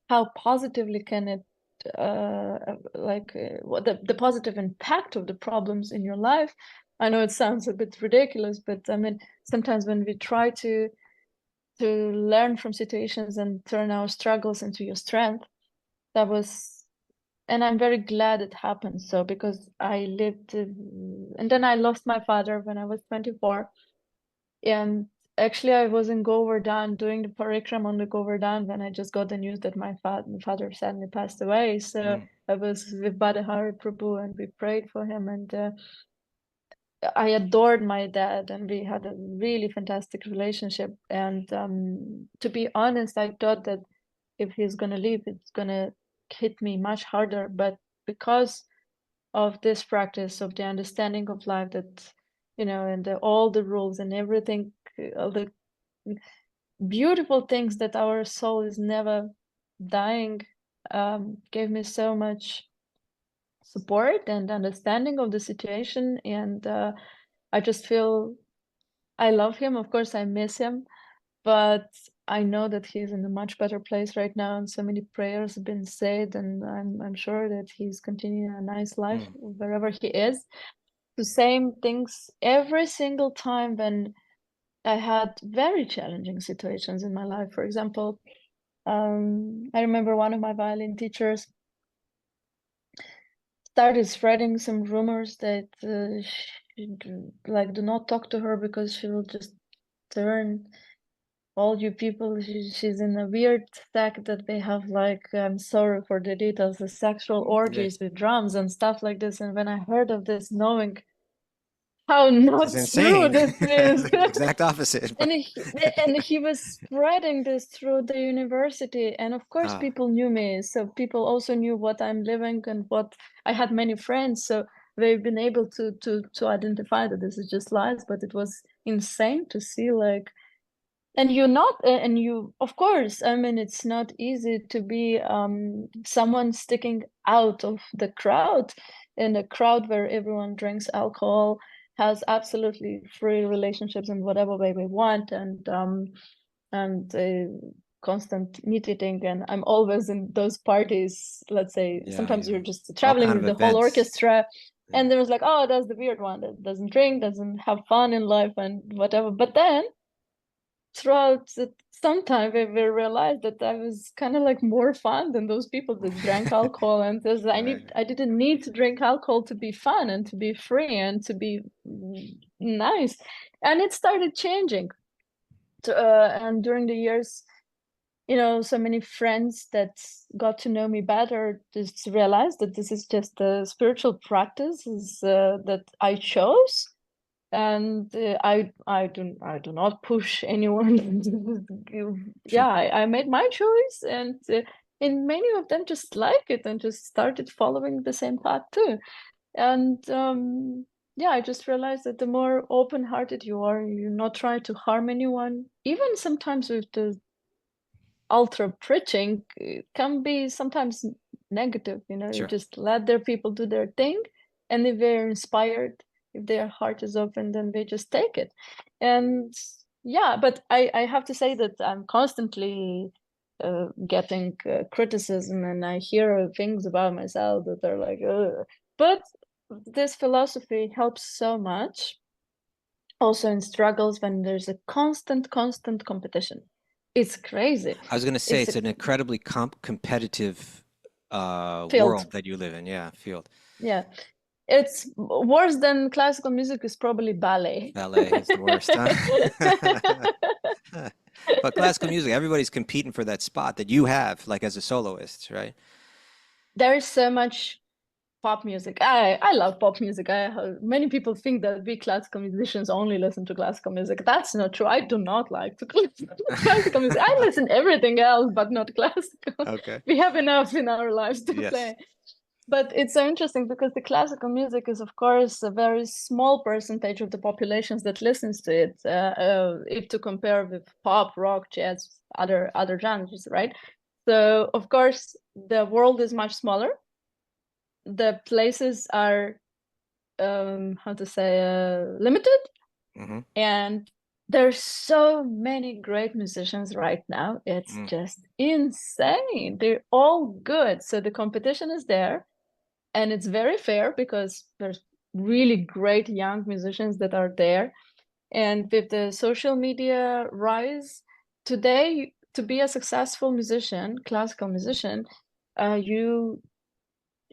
how positively can it what the positive impact of the problems in your life. I know it sounds a bit ridiculous, but I mean, sometimes when we try to learn from situations and turn our struggles into your strength, that was, and I'm very glad it happened. So because I lived and then I lost my father when I was 24, and actually I was in Govardhan doing the parikram on the Govardhan when I just got the news that my father sadly passed away. So I was with Badahari Prabhu and we prayed for him, and I adored my dad, and we had a really fantastic relationship. And to be honest, I thought that if he's gonna leave, it's gonna hit me much harder. But because of this practice of the understanding of life, that and all the rules and everything, all the beautiful things that our soul is never dying, gave me so much support and understanding of the situation. And I just feel I love him. Of course, I miss him, but I know that he's in a much better place right now, and so many prayers have been said, and I'm sure that he's continuing a nice life wherever he is. The same things every single time when I had very challenging situations in my life. For example, I remember one of my violin teachers started spreading some rumors that do not talk to her because she will just turn all you people. She's in a weird sect that they have, I'm sorry for the details, the sexual orgies with drums and stuff like this. And when I heard of this, knowing how not This is true insane. this is, The exact opposite. and he was spreading this through the university, and of course people knew me, so people also knew what I'm living and what I had many friends, so they've been able to identify that this is just lies. But it was insane to see, and you're not, and you, of course, I mean, it's not easy to be someone sticking out of the crowd, in a crowd where everyone drinks alcohol, has absolutely free relationships in whatever way they want, and constant meat eating. And I'm always in those parties. Let's say sometimes you're just traveling with the whole orchestra, and there was oh, that's the weird one that doesn't drink, doesn't have fun in life and whatever. But then throughout some time we realized that I was kind of more fun than those people that drank alcohol, and I didn't need to drink alcohol to be fun and to be free and to be nice. And it started changing, and during the years, so many friends that got to know me better just realized that this is just a spiritual practice that I chose. and I do not push anyone. Sure. Yeah, I made my choice, and many of them just like it and just started following the same path too. And yeah, I just realized that the more open-hearted you are, you're not trying to harm anyone. Even sometimes with the ultra preaching, it can be sometimes negative. You Sure. just let their people do their thing, and if they're inspired, if their heart is open, then they just take it. And yeah, but I have to say that I'm constantly getting criticism, and I hear things about myself that are like, ugh. But this philosophy helps so much also in struggles when there's a constant competition. It's crazy. I was going to say It's it's a an incredibly competitive field. world that you live in. Yeah, field. Yeah, it's worse than classical music is probably ballet. Ballet is the worst, huh? But classical music, everybody's competing for that spot that you have, like as a soloist, right? There is so much pop music. I love pop music. Many people think that we classical musicians only listen to classical music. That's not true. I do not like to classical music. I listen everything else, but not classical. Okay. We have enough in our lives to Yes. play. But it's so interesting because the classical music is, of course, a very small percentage of the populations that listens to it. If to compare with pop, rock, jazz, other genres, right? So, of course, the world is much smaller. The places are how to say limited, Mm-hmm. and there's so many great musicians right now. It's just insane. They're all good, so the competition is there, and it's very fair because there's really great young musicians that are there. And with the social media rise today, to be a successful musician, classical musician,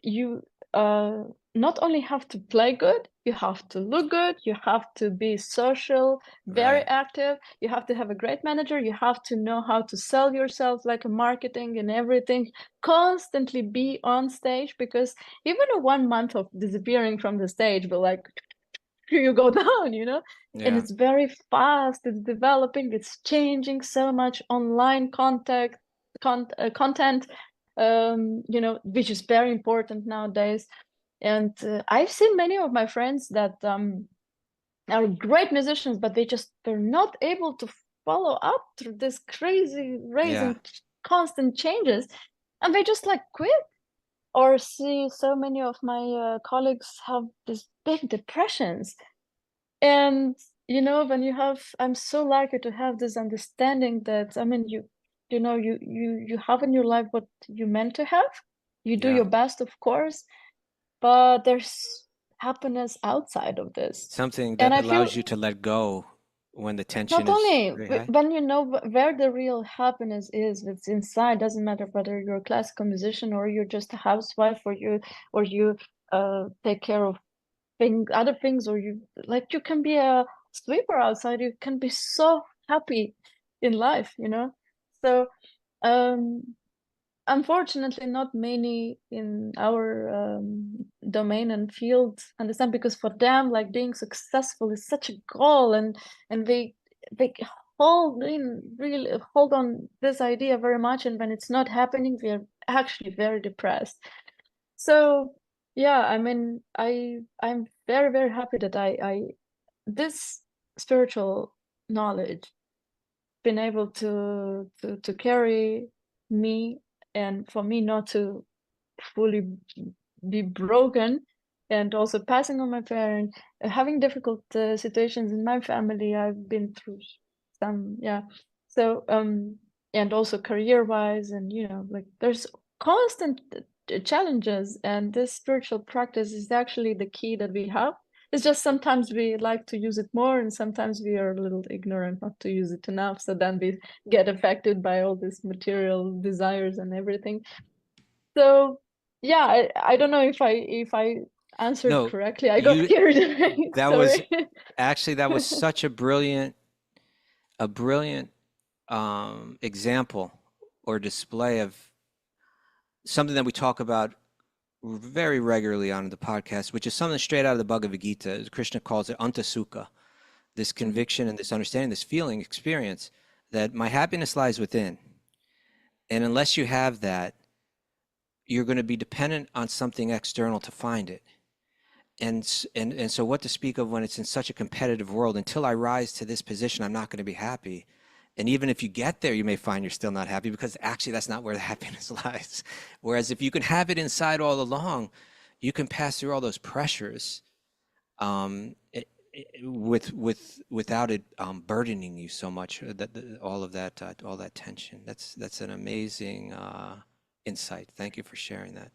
you uh, not only have to play good, you have to look good, you have to be social, very Right. active, you have to have a great manager, you have to know how to sell yourself, like a marketing and everything, constantly be on stage, because even a 1 month of disappearing from the stage will like you go down, and Yeah. it's very fast, it's developing, it's changing so much, online content, which is very important nowadays. And I've seen many of my friends that are great musicians, but they're not able to follow up through this crazy race Yeah. and constant changes, and they just like quit. Or see so many of my colleagues have these big depressions. And when I'm so lucky to have this understanding that, I mean, you have in your life what you meant to have. You do Yeah. your best, of course, but there's happiness outside of this. Something And that I feel allows you to let go when the tension not is only very high. when you know where the real happiness is, it's inside. Doesn't matter whether you're a classical musician or you're just a housewife, or you take care of other things, or you can be a sweeper outside, you can be so happy in life. So um unfortunately not many in our domain and field understand, because for them, like, being successful is such a goal, and they really hold on this idea very much, and when it's not happening, they're actually very depressed. So yeah, I mean, I'm very, very happy that I this spiritual knowledge been able to carry me, and for me not to fully be broken, and also passing on my parent, having difficult situations in my family. I've been through some, yeah. So and also career wise, and like, there's constant challenges, and this spiritual practice is actually the key that we have. It's just sometimes we like to use it more, and sometimes we are a little ignorant not to use it enough, so then we get affected by all these material desires and everything. So yeah, I don't know if I answered No, correctly. I got you carried away. that was Sorry. actually that was such a brilliant example or display of something that we talk about very regularly on the podcast, which is something straight out of the Bhagavad Gita. Krishna calls it antasukha, this conviction and this understanding, this feeling experience that my happiness lies within. And unless you have that, you're going to be dependent on something external to find it. And so what to speak of when it's in such a competitive world? Until I rise to this position, I'm not going to be happy. And even if you get there, you may find you're still not happy, because actually that's not where the happiness lies. Whereas if you can have it inside all along, you can pass through all those pressures without it burdening you so much. All that tension. That's an amazing insight. Thank you for sharing that.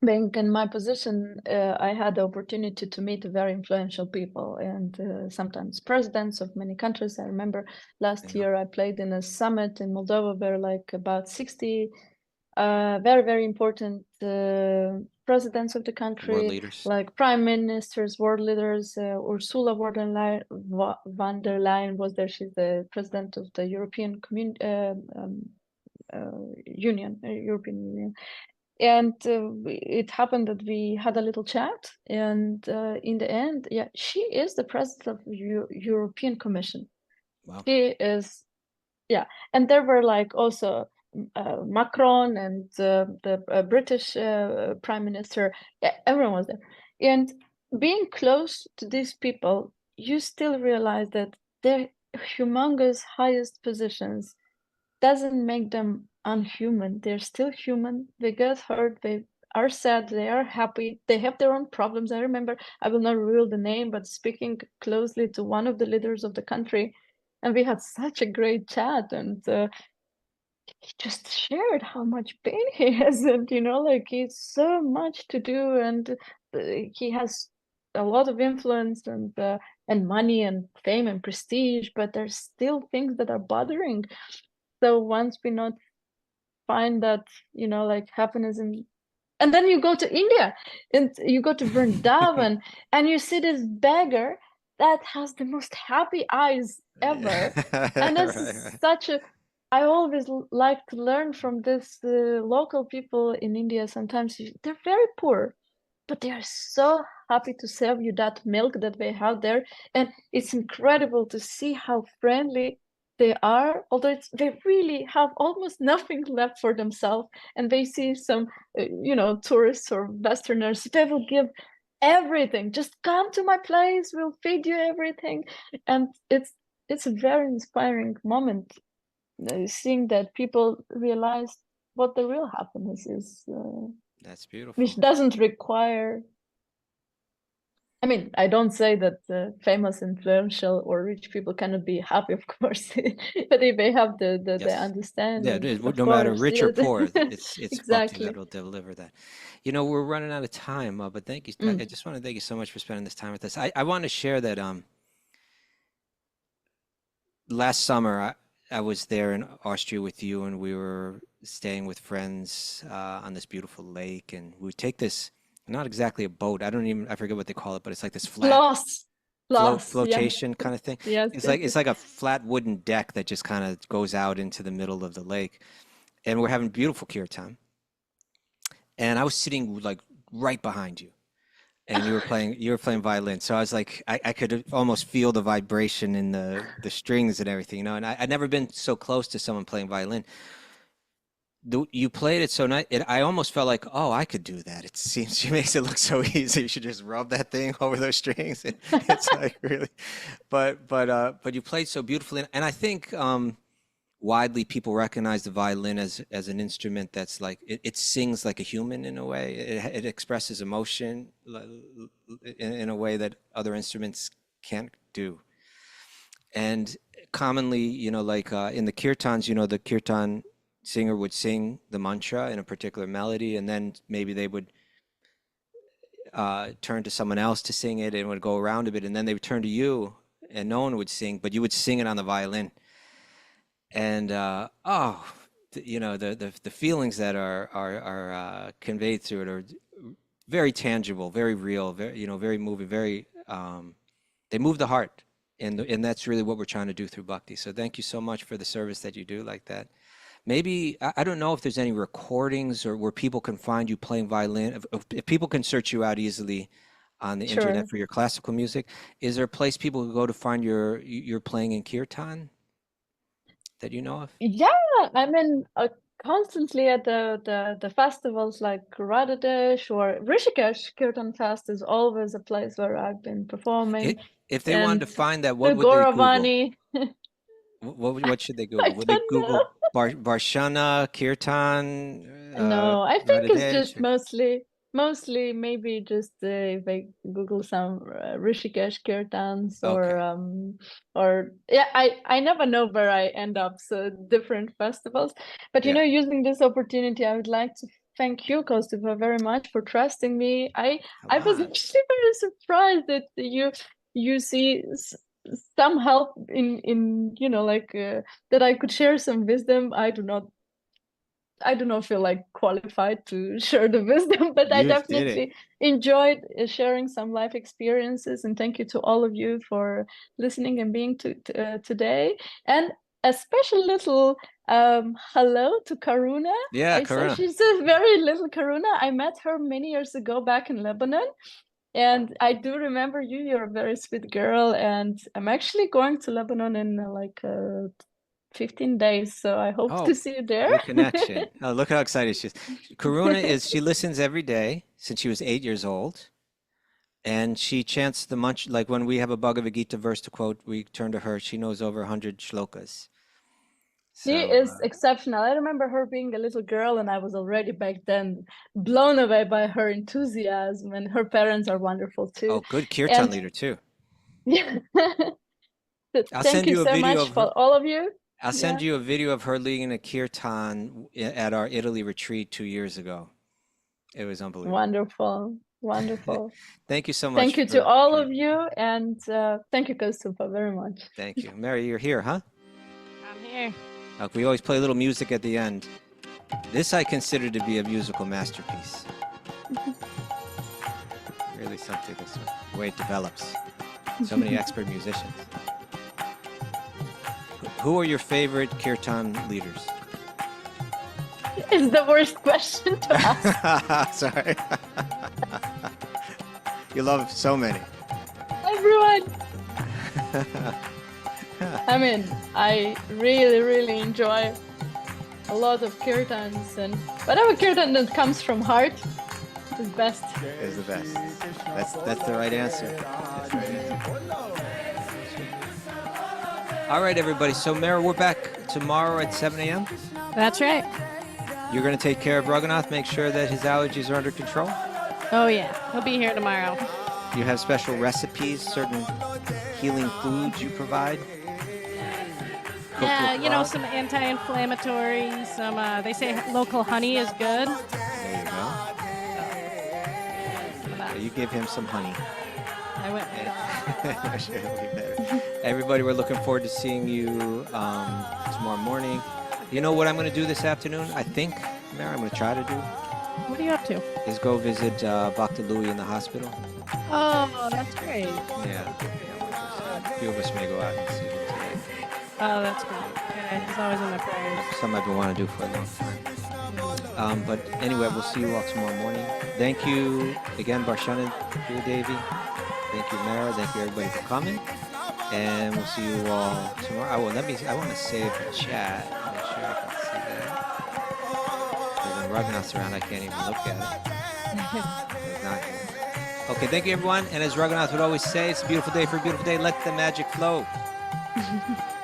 Being in my position, I had the opportunity to meet very influential people and sometimes presidents of many countries. I remember last year I played in a summit in Moldova where like about 60 very, very important presidents of the World country, leaders. like prime ministers, world leaders. Ursula von der Leyen was there. She's the president of the European Union, European Union. And it happened that we had a little chat, and in the end, yeah, she is the president of European Commission. Wow. She is, yeah. And there were like also Macron and the British Prime Minister. Yeah, everyone was there. And being close to these people, you still realize that their humongous highest positions doesn't make them unhuman. They're still human. They get hurt. They are sad. They are happy. They have their own problems. I remember, I will not reveal the name, but speaking closely to one of the leaders of the country, and we had such a great chat. And he just shared how much pain he has, and like he's so much to do, and he has a lot of influence and money and fame and prestige, but there's still things that are bothering. So once we not find that, like happiness and then you go to India and you go to Vrindavan and you see this beggar that has the most happy eyes ever. And this is such a, I always like to learn from this local people in India. Sometimes they're very poor, but they are so happy to serve you that milk that they have there. And it's incredible to see how friendly they are, although they really have almost nothing left for themselves. And they see some, tourists or Westerners, they will give everything. Just come to my place, we'll feed you everything. And it's a very inspiring moment, seeing that people realize what the real happiness is. That's beautiful. Which doesn't require, I mean, I don't say that famous, influential, or rich people cannot be happy, of course, but if they have the Yes. understanding, Yeah, of no matter course, rich or yes. poor, it's Bhakti Exactly. that'll deliver that. We're running out of time, but thank you. I just want to thank you so much for spending this time with us. I want to share that last summer I was there in Austria with you, and we were staying with friends on this beautiful lake, and we would take this, not exactly a boat, I forget what they call it, but it's like this flat flotation kind of thing. Yes, It's like a flat wooden deck that just kind of goes out into the middle of the lake, and we're having beautiful kirtan. And I was sitting like right behind you, and you were playing violin. So I was like, I could almost feel the vibration in the strings and everything, And I'd never been so close to someone playing violin. You played it so nice. I almost felt like, oh, I could do that. It seems she makes it look so easy. You should just rub that thing over those strings. It's like really, but you played so beautifully, and I think widely people recognize the violin as an instrument that's like it sings like a human in a way. It expresses emotion in a way that other instruments can't do. And commonly, like in the kirtans, the kirtan singer would sing the mantra in a particular melody, and then maybe they would turn to someone else to sing it, and it would go around a bit, and then they would turn to you, and no one would sing, but you would sing it on the violin. And the feelings that are conveyed through it are very tangible, very real, very moving, very they move the heart, and that's really what we're trying to do through bhakti. So thank you so much for the service that you do like that. maybe I don't know if there's any recordings or where people can find you playing violin. If people can search you out easily on the Sure. internet for your classical music, is there a place people can go to find your playing in kirtan that you know of? Yeah, I mean, constantly at the festivals like Radhadesh or Rishikesh. Kirtan Fest is always a place where I've been performing. If they wanted to And find that, the what would they Google? Gauravani, What should they I Google? Would they don't Google know. Varshana, Kirtan, No, I think it's Radhadesh? just mostly maybe just if I Google some Rishikesh kirtans Okay. or yeah, I never know where I end up, so different festivals. But Yeah. using this opportunity, I would like to thank you, Kaustubha, very much for trusting me. I was Come on. actually very surprised that you see some help in like that I could share some wisdom. I do not feel like qualified to share the wisdom, but I You did it. definitely enjoyed sharing some life experiences. And thank you to all of you for listening and being today. And a special little hello to Karuna. Yeah, I saw Karuna. she's a very little Karuna. I met her many years ago back in Lebanon. And I do remember you. You're a very sweet girl. And I'm actually going to Lebanon in 15 days. So I hope to Oh, see you there. good connection. Oh, look how excited she is. Karuna she listens every day since she was 8 years old. And she chants the munch, like when we have a Bhagavad Gita verse to quote, we turn to her. She knows over 100 shlokas. She So, is exceptional. I remember her being a little girl, and I was already back then blown away by her enthusiasm, and her parents are wonderful too. oh, good kirtan And leader too. yeah, I'll thank send you you a so video much of for her. all of you. I'll send Yeah. you a video of her leading a kirtan at our Italy retreat 2 years ago. It was unbelievable. Wonderful, wonderful. Thank you so much. Thank you to all of you, and thank you, Kaustubha, very much. Thank you. Mary, you're here, huh? I'm here. We always play a little music at the end. This I consider to be a musical masterpiece. Really something, this way it develops. So many expert musicians. Who are your favorite kirtan leaders? It's the worst question to ask. Sorry. You love so many. Everyone. I mean, I really, really enjoy a lot of kirtans, and whatever kirtan that comes from heart is best. Is the best. That's the right answer. That's the right answer. All right, everybody. So, Mara, we're back tomorrow at 7 a.m. That's right. You're going to take care of Raghunath, make sure that his allergies are under control. Oh yeah, he'll be here tomorrow. You have special recipes, certain healing foods you provide. Yeah, you know, some anti-inflammatory, some, they say local honey is good. There you go. So you give him some honey. I went. Everybody, we're looking forward to seeing you tomorrow morning. You know what I'm going to do this afternoon? I think, Mara, I'm going to try to do What are you up to? is go visit Bhakti Louie in the hospital. Oh, that's great. Yeah. A few of us may go out and see him today. Oh, that's great. Okay, he's always in my prayers. Something I've been wanting to do for a long time. But anyway, we'll see you all tomorrow morning. Thank you again, Barshana Devi. Thank you, Mara. Thank you, everybody, for coming. And we'll see you all tomorrow. I want to save the chat. Make sure I can see that. Because when Raghunath's around, I can't even look at it. He's not here. Okay, thank you, everyone. And as Raghunath would always say, it's a beautiful day for a beautiful day. Let the magic flow.